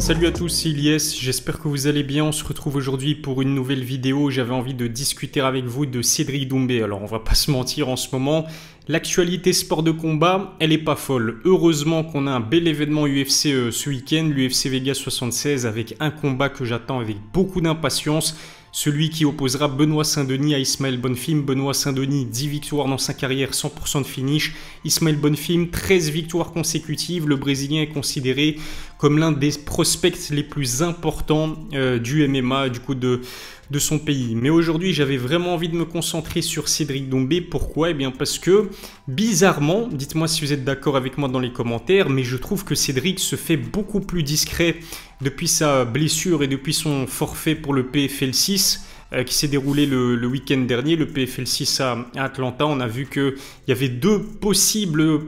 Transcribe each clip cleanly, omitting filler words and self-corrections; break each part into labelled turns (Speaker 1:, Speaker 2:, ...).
Speaker 1: Salut à tous, c'est Ilyes, j'espère que vous allez bien. On se retrouve aujourd'hui pour une nouvelle vidéo. J'avais envie de discuter avec vous de Cédric Doumbé. Alors on va pas se mentir, en ce moment, l'actualité sport de combat, elle est pas folle. Heureusement qu'on a un bel événement UFC ce week-end, l'UFC Vegas 76, avec un combat que j'attends avec beaucoup d'impatience. Celui qui opposera Benoît Saint-Denis à Ismaël Bonfim. Benoît Saint-Denis, 10 victoires dans sa carrière, 100% de finish. Ismaël Bonfim, 13 victoires consécutives. Le Brésilien est considéré comme l'un des prospects les plus importants du MMA, du coup de son pays. Mais aujourd'hui, j'avais vraiment envie de me concentrer sur Cédric Doumbé. Pourquoi? Eh bien parce que, bizarrement, dites-moi si vous êtes d'accord avec moi dans les commentaires, mais je trouve que Cédric se fait beaucoup plus discret depuis sa blessure et depuis son forfait pour le PFL 6 qui s'est déroulé le week-end dernier, le PFL 6 à Atlanta. On a vu qu'il y avait deux possibles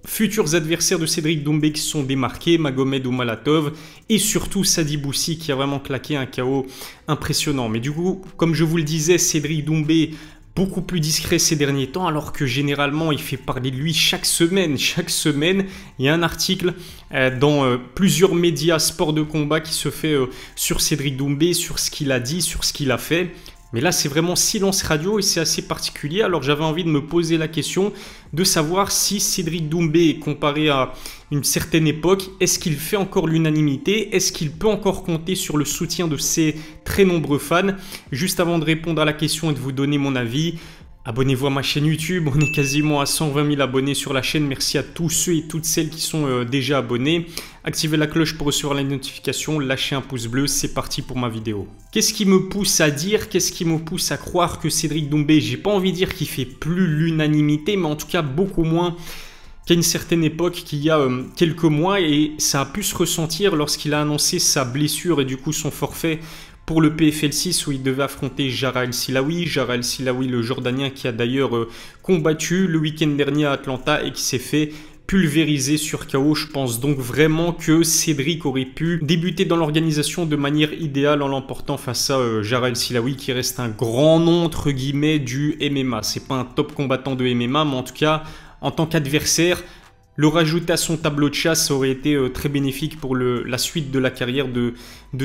Speaker 1: futurs adversaires de Cédric Doumbé qui se sont démarqués, Magomed Omalatov et surtout Sadi Boussi qui a vraiment claqué un KO impressionnant. Mais du coup, comme je vous le disais, Cédric Doumbé beaucoup plus discret ces derniers temps, alors que généralement il fait parler de lui chaque semaine. Chaque semaine, il y a un article dans plusieurs médias sport de combat qui se fait sur Cédric Doumbé, sur ce qu'il a dit, sur ce qu'il a fait. Mais là, c'est vraiment silence radio et c'est assez particulier. Alors, j'avais envie de me poser la question de savoir si Cédric Doumbé, comparé à une certaine époque, est-ce qu'il fait encore l'unanimité? Est-ce qu'il peut encore compter sur le soutien de ses très nombreux fans? Juste avant de répondre à la question et de vous donner mon avis, abonnez-vous à ma chaîne YouTube, on est quasiment à 120 000 abonnés sur la chaîne. Merci à tous ceux et toutes celles qui sont déjà abonnés. Activez la cloche pour recevoir les notifications, lâchez un pouce bleu, c'est parti pour ma vidéo. Qu'est-ce qui me pousse à dire, qu'est-ce qui me pousse à croire que Cédric Doumbé, j'ai pas envie de dire qu'il fait plus l'unanimité, mais en tout cas beaucoup moins qu'à une certaine époque, qu'il y a quelques mois, et ça a pu se ressentir lorsqu'il a annoncé sa blessure et du coup son forfait pour le PFL 6 où il devait affronter Jara El Silaoui. Jara El Silaoui, le Jordanien qui a d'ailleurs combattu le week-end dernier à Atlanta et qui s'est fait pulvériser sur KO. Je pense donc vraiment que Cédric aurait pu débuter dans l'organisation de manière idéale en l'emportant face à Jara El Silaoui qui reste un grand nom entre guillemets du MMA. C'est pas un top combattant de MMA, mais en tout cas en tant qu'adversaire, le rajouter à son tableau de chasse aurait été très bénéfique pour la suite de la carrière de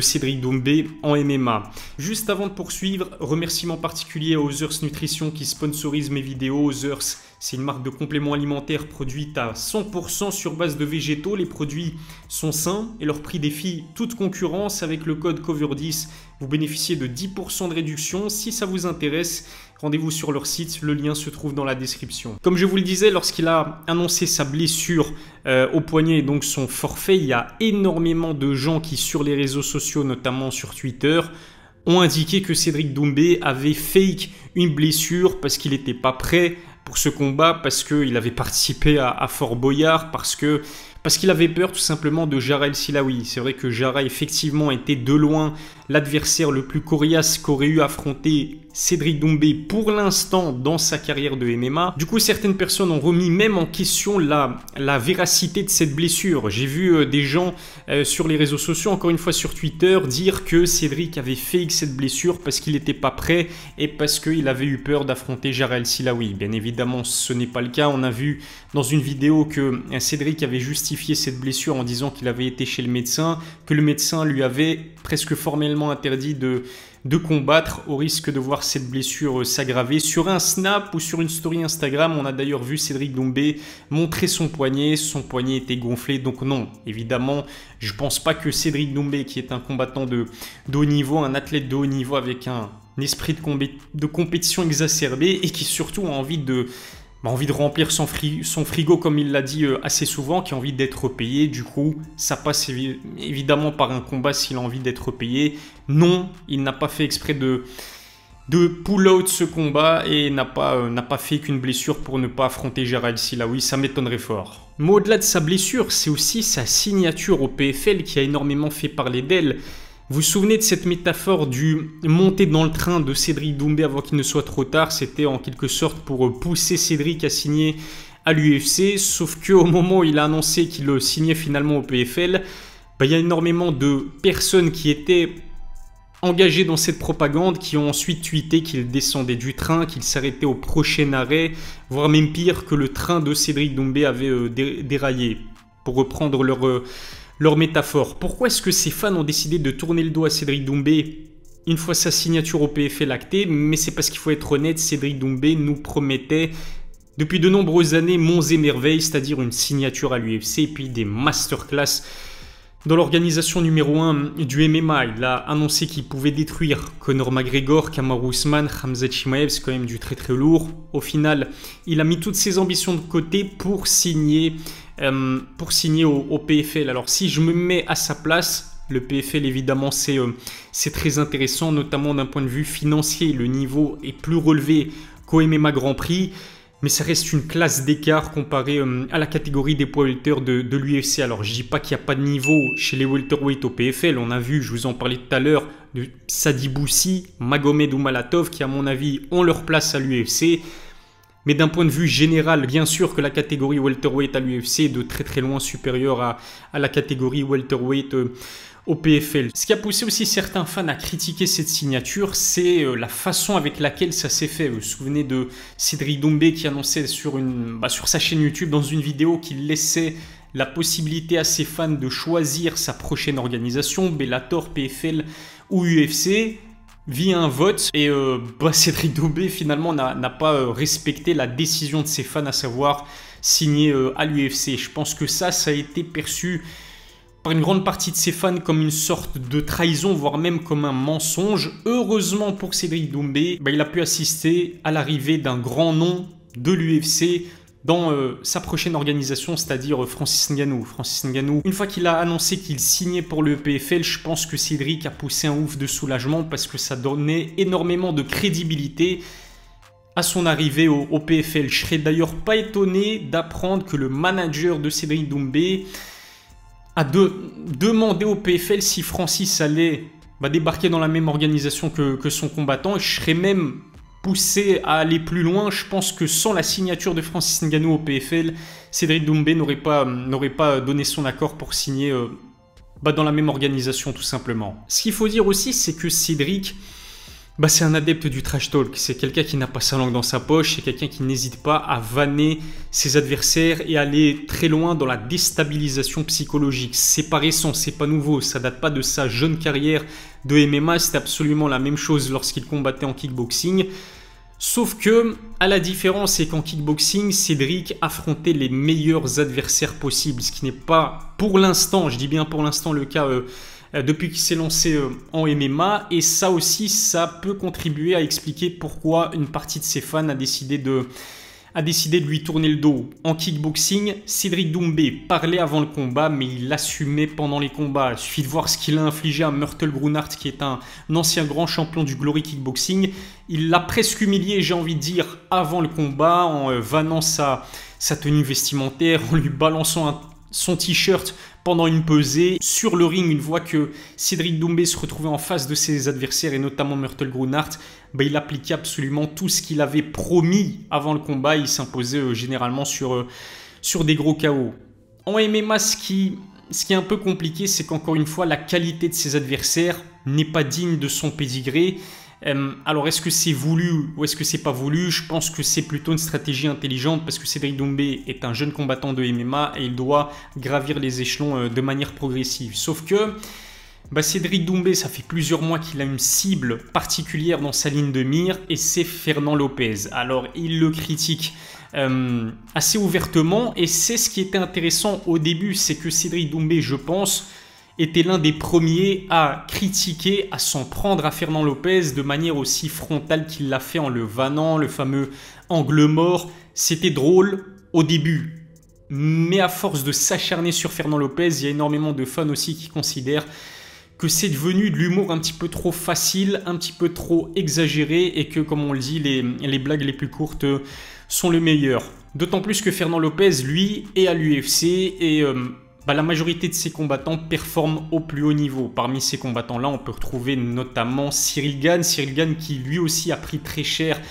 Speaker 1: Cédric Doumbé en MMA. Juste avant de poursuivre, remerciement particulier à Others Nutrition qui sponsorise mes vidéos. Others, c'est une marque de compléments alimentaires produite à 100% sur base de végétaux. Les produits sont sains et leur prix défie toute concurrence. Avec le code COVER10, vous bénéficiez de 10% de réduction. Si ça vous intéresse, rendez-vous sur leur site, le lien se trouve dans la description. Comme je vous le disais, lorsqu'il a annoncé sa blessure au poignet et donc son forfait, il y a énormément de gens qui sur les réseaux sociaux, notamment sur Twitter, ont indiqué que Cédric Doumbé avait fake une blessure parce qu'il n'était pas prêt pour ce combat, parce qu'il avait participé à Fort Boyard, parce qu'il avait peur tout simplement de Jara El Silaoui. C'est vrai que Jara effectivement était de loin l'adversaire le plus coriace qu'aurait eu à affronter Cédric Doumbé pour l'instant dans sa carrière de MMA. Du coup, certaines personnes ont remis même en question la véracité de cette blessure. J'ai vu des gens sur les réseaux sociaux, encore une fois sur Twitter, dire que Cédric avait fake cette blessure parce qu'il n'était pas prêt et parce qu'il avait eu peur d'affronter Jara El Silaoui. Bien évidemment, ce n'est pas le cas. On a vu dans une vidéo que Cédric avait justifié cette blessure en disant qu'il avait été chez le médecin, que le médecin lui avait presque formellement interdit de combattre au risque de voir cette blessure s'aggraver. Sur un snap ou sur une story Instagram, on a d'ailleurs vu Cédric Doumbé montrer son poignet était gonflé. Donc non, évidemment, je ne pense pas que Cédric Doumbé, qui est un combattant de haut niveau, un athlète de haut niveau avec un esprit de compétition exacerbé et qui surtout a envie de remplir son frigo, comme il l'a dit assez souvent, qui a envie d'être payé. Du coup, ça passe évidemment par un combat s'il a envie d'être payé. Non, il n'a pas fait exprès de pull-out ce combat et n'a pas fait qu'une blessure pour ne pas affronter Jara El Silaoui. Ça m'étonnerait fort. Mais au-delà de sa blessure, c'est aussi sa signature au PFL qui a énormément fait parler d'elle. Vous vous souvenez de cette métaphore du monter dans le train de Cédric Doumbé avant qu'il ne soit trop tard? C'était en quelque sorte pour pousser Cédric à signer à l'UFC, sauf qu'au moment où il a annoncé qu'il signait finalement au PFL, il y a énormément de personnes qui étaient engagées dans cette propagande, qui ont ensuite tweeté qu'il descendait du train, qu'il s'arrêtait au prochain arrêt, voire même pire, que le train de Cédric Doumbé avait déraillé. Pour reprendre leur métaphore. Pourquoi est-ce que ces fans ont décidé de tourner le dos à Cédric Doumbé une fois sa signature au PFL actée? Mais c'est parce qu'il faut être honnête, Cédric Doumbé nous promettait depuis de nombreuses années monts et merveilles, c'est-à-dire une signature à l'UFC et puis des masterclass dans l'organisation numéro 1 du MMA. Il a annoncé qu'il pouvait détruire Conor McGregor, Kamaru Usman, Khamzat Chimaev, c'est quand même du très très lourd. Au final, il a mis toutes ses ambitions de côté pour signer au PFL. Alors si je me mets à sa place, le PFL évidemment c'est très intéressant, notamment d'un point de vue financier. Le niveau est plus relevé qu'au MMA Grand Prix. Mais ça reste une classe d'écart comparé à la catégorie des poids welter de l'UFC. Alors je ne dis pas qu'il n'y a pas de niveau chez les welterweight au PFL. On a vu, je vous en parlais tout à l'heure, de Sadi Boussi, Magomed ou Malatov qui à mon avis ont leur place à l'UFC. Mais d'un point de vue général, bien sûr que la catégorie welterweight à l'UFC est de très très loin supérieure à la catégorie welterweight au PFL. Ce qui a poussé aussi certains fans à critiquer cette signature, c'est la façon avec laquelle ça s'est fait. Vous vous souvenez de Cédric Doumbé qui annonçait sur sa chaîne YouTube dans une vidéo qu'il laissait la possibilité à ses fans de choisir sa prochaine organisation, Bellator, PFL ou UFC, via un vote. Et Cédric Doumbé finalement n'a pas respecté la décision de ses fans, à savoir signer à l'UFC. Je pense que ça a été perçu par une grande partie de ses fans comme une sorte de trahison, voire même comme un mensonge. Heureusement pour Cédric Doumbé, il a pu assister à l'arrivée d'un grand nom de l'UFC dans sa prochaine organisation, c'est-à-dire Francis Ngannou. Francis Ngannou, une fois qu'il a annoncé qu'il signait pour le PFL, je pense que Cédric a poussé un ouf de soulagement parce que ça donnait énormément de crédibilité à son arrivée au PFL. Je serais d'ailleurs pas étonné d'apprendre que le manager de Cédric Doumbé a demandé au PFL si Francis allait débarquer dans la même organisation que son combattant. Et je serais même poussé à aller plus loin. Je pense que sans la signature de Francis Ngannou au PFL, Cédric Doumbé n'aurait pas donné son accord pour signer dans la même organisation tout simplement. Ce qu'il faut dire aussi, c'est que Cédric, c'est un adepte du trash talk. C'est quelqu'un qui n'a pas sa langue dans sa poche. C'est quelqu'un qui n'hésite pas à vanner ses adversaires et aller très loin dans la déstabilisation psychologique. C'est pas récent, c'est pas nouveau. Ça date pas de sa jeune carrière de MMA. C'était absolument la même chose lorsqu'il combattait en kickboxing. Sauf que, à la différence, c'est qu'en kickboxing, Cédric affrontait les meilleurs adversaires possibles. Ce qui n'est pas pour l'instant, je dis bien pour l'instant, le cas depuis qu'il s'est lancé en MMA. Et ça aussi, ça peut contribuer à expliquer pourquoi une partie de ses fans a décidé de lui tourner le dos. En kickboxing, Cédric Doumbé parlait avant le combat, mais il assumait pendant les combats. Il suffit de voir ce qu'il a infligé à Myrtle Grunart, qui est un ancien grand champion du Glory Kickboxing. Il l'a presque humilié, j'ai envie de dire, avant le combat, en vannant sa tenue vestimentaire, en lui balançant son t-shirt pendant une pesée. Sur le ring, une fois que Cédric Doumbé se retrouvait en face de ses adversaires et notamment Myrtle Grunart, il appliquait absolument tout ce qu'il avait promis avant le combat. Il s'imposait généralement sur des gros KO. En MMA, ce qui est un peu compliqué, c'est qu'encore une fois, la qualité de ses adversaires n'est pas digne de son pédigré. Alors est-ce que c'est voulu ou est-ce que c'est pas voulu? Je pense que c'est plutôt une stratégie intelligente parce que Cédric Doumbé est un jeune combattant de MMA et il doit gravir les échelons de manière progressive. Sauf que Cédric Doumbé, ça fait plusieurs mois qu'il a une cible particulière dans sa ligne de mire et c'est Fernand Lopez. Alors il le critique assez ouvertement et c'est ce qui était intéressant au début, c'est que Cédric Doumbé, je pense, était l'un des premiers à critiquer, à s'en prendre à Fernand Lopez de manière aussi frontale qu'il l'a fait en le vannant, le fameux angle mort. C'était drôle au début, mais à force de s'acharner sur Fernand Lopez, il y a énormément de fans aussi qui considèrent que c'est devenu de l'humour un petit peu trop facile, un petit peu trop exagéré et que, comme on le dit, les blagues les plus courtes sont le meilleur. D'autant plus que Fernand Lopez, lui, est à l'UFC et la majorité de ses combattants performent au plus haut niveau. Parmi ces combattants-là, on peut retrouver notamment Cyril Gane. Cyril Gane qui lui aussi a pris très cher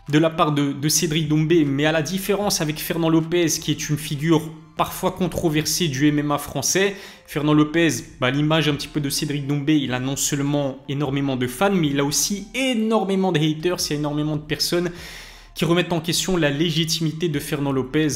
Speaker 1: de la part de Cédric Doumbé. Mais à la différence avec Fernand Lopez, qui est une figure parfois controversée du MMA français, Fernand Lopez, à l'image un petit peu de Cédric Doumbé, il a non seulement énormément de fans, mais il a aussi énormément de haters, il y a énormément de personnes qui remettent en question la légitimité de Fernand Lopez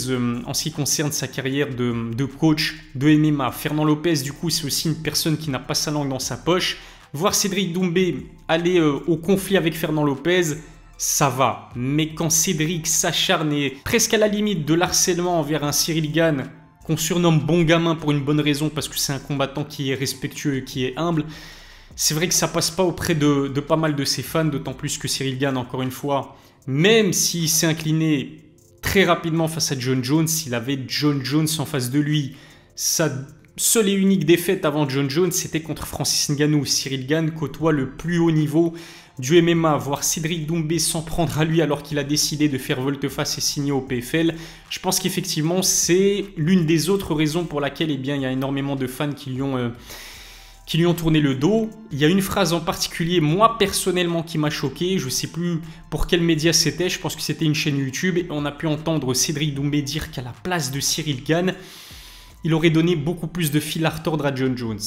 Speaker 1: en ce qui concerne sa carrière de coach de MMA. Fernand Lopez, du coup, c'est aussi une personne qui n'a pas sa langue dans sa poche. Voir Cédric Doumbé aller au conflit avec Fernand Lopez, ça va. Mais quand Cédric s'acharne et presque à la limite de l'harcèlement envers un Cyril Gane, qu'on surnomme bon gamin pour une bonne raison, parce que c'est un combattant qui est respectueux, qui est humble, c'est vrai que ça passe pas auprès de pas mal de ses fans, d'autant plus que Cyril Gane, encore une fois, même s'il s'est incliné très rapidement face à John Jones, s'il avait John Jones en face de lui, sa seule et unique défaite avant John Jones, c'était contre Francis Ngannou. Cyril Gane côtoie le plus haut niveau du MMA. Voir Cédric Doumbé s'en prendre à lui alors qu'il a décidé de faire volte-face et signer au PFL, je pense qu'effectivement c'est l'une des autres raisons pour laquelle il y a énormément de fans qui lui ont tourné le dos. Il y a une phrase en particulier, moi personnellement, qui m'a choqué. Je ne sais plus pour quel média c'était, je pense que c'était une chaîne YouTube. Et on a pu entendre Cédric Doumbé dire qu'à la place de Cyril Gane, il aurait donné beaucoup plus de fil à retordre à John Jones.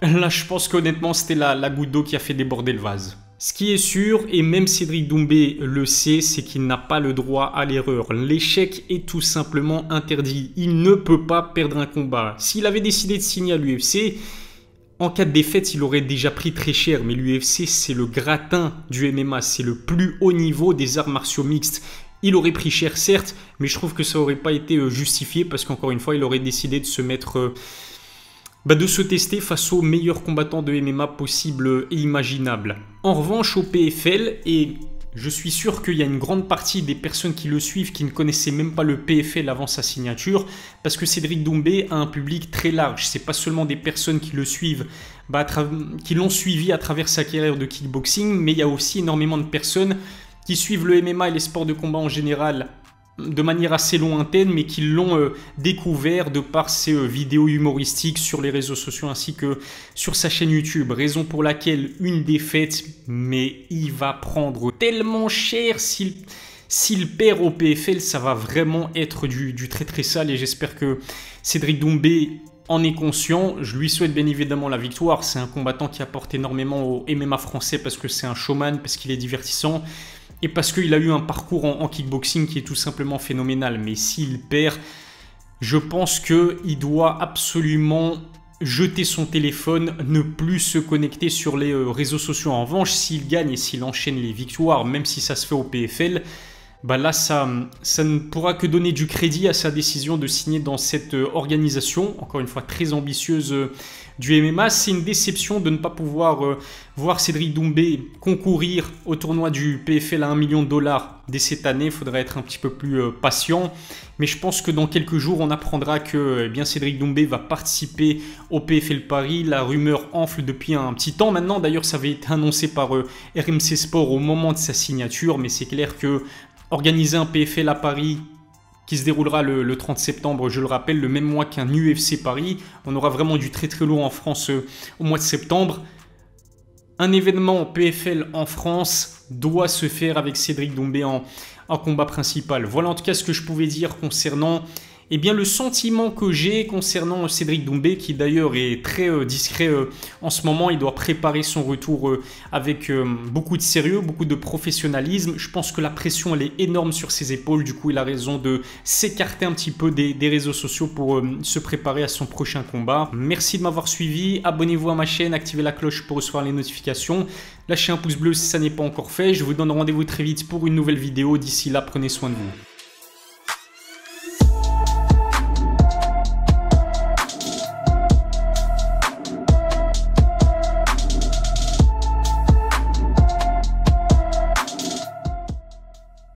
Speaker 1: Là, je pense qu'honnêtement, c'était la goutte d'eau qui a fait déborder le vase. Ce qui est sûr, et même Cédric Doumbé le sait, c'est qu'il n'a pas le droit à l'erreur. L'échec est tout simplement interdit. Il ne peut pas perdre un combat. S'il avait décidé de signer à l'UFC, en cas de défaite, il aurait déjà pris très cher. Mais l'UFC, c'est le gratin du MMA. C'est le plus haut niveau des arts martiaux mixtes. Il aurait pris cher, certes, mais je trouve que ça n'aurait pas été justifié parce qu'encore une fois, il aurait décidé de se mettre... de se tester face aux meilleurs combattants de MMA possibles et imaginables. En revanche, au PFL, et je suis sûr qu'il y a une grande partie des personnes qui le suivent qui ne connaissaient même pas le PFL avant sa signature, parce que Cédric Doumbé a un public très large. C'est pas seulement des personnes qui le suivent, qui l'ont suivi à travers sa carrière de kickboxing, mais il y a aussi énormément de personnes qui suivent le MMA et les sports de combat en général de manière assez lointaine, mais qui l'ont découvert de par ses vidéos humoristiques sur les réseaux sociaux ainsi que sur sa chaîne YouTube. Raison pour laquelle une défaite, mais il va prendre tellement cher s'il perd au PFL, ça va vraiment être du très très sale et j'espère que Cédric Doumbé en est conscient. Je lui souhaite bien évidemment la victoire. C'est un combattant qui apporte énormément au MMA français parce que c'est un showman, parce qu'il est divertissant. Et parce qu'il a eu un parcours en kickboxing qui est tout simplement phénoménal. Mais s'il perd, je pense qu'il doit absolument jeter son téléphone, ne plus se connecter sur les réseaux sociaux. En revanche, s'il gagne et s'il enchaîne les victoires, même si ça se fait au PFL, là, ça ne pourra que donner du crédit à sa décision de signer dans cette organisation, encore une fois très ambitieuse du MMA. C'est une déception de ne pas pouvoir voir Cédric Doumbé concourir au tournoi du PFL à $1 million dès cette année. Il faudra être un petit peu plus patient. Mais je pense que dans quelques jours, on apprendra que Cédric Doumbé va participer au PFL Paris. La rumeur enfle depuis un petit temps maintenant. D'ailleurs, ça avait été annoncé par RMC Sport au moment de sa signature. Mais c'est clair que organiser un PFL à Paris qui se déroulera le 30 septembre, je le rappelle, le même mois qu'un UFC Paris. On aura vraiment du très très lourd en France au mois de septembre. Un événement PFL en France doit se faire avec Cédric Doumbé en combat principal. Voilà en tout cas ce que je pouvais dire concernant le sentiment que j'ai concernant Cédric Doumbé, qui d'ailleurs est très discret en ce moment. Il doit préparer son retour avec beaucoup de sérieux, beaucoup de professionnalisme. Je pense que la pression elle est énorme sur ses épaules. Du coup, il a raison de s'écarter un petit peu des réseaux sociaux pour se préparer à son prochain combat. Merci de m'avoir suivi. Abonnez-vous à ma chaîne, activez la cloche pour recevoir les notifications. Lâchez un pouce bleu si ça n'est pas encore fait. Je vous donne rendez-vous très vite pour une nouvelle vidéo. D'ici là, prenez soin de vous.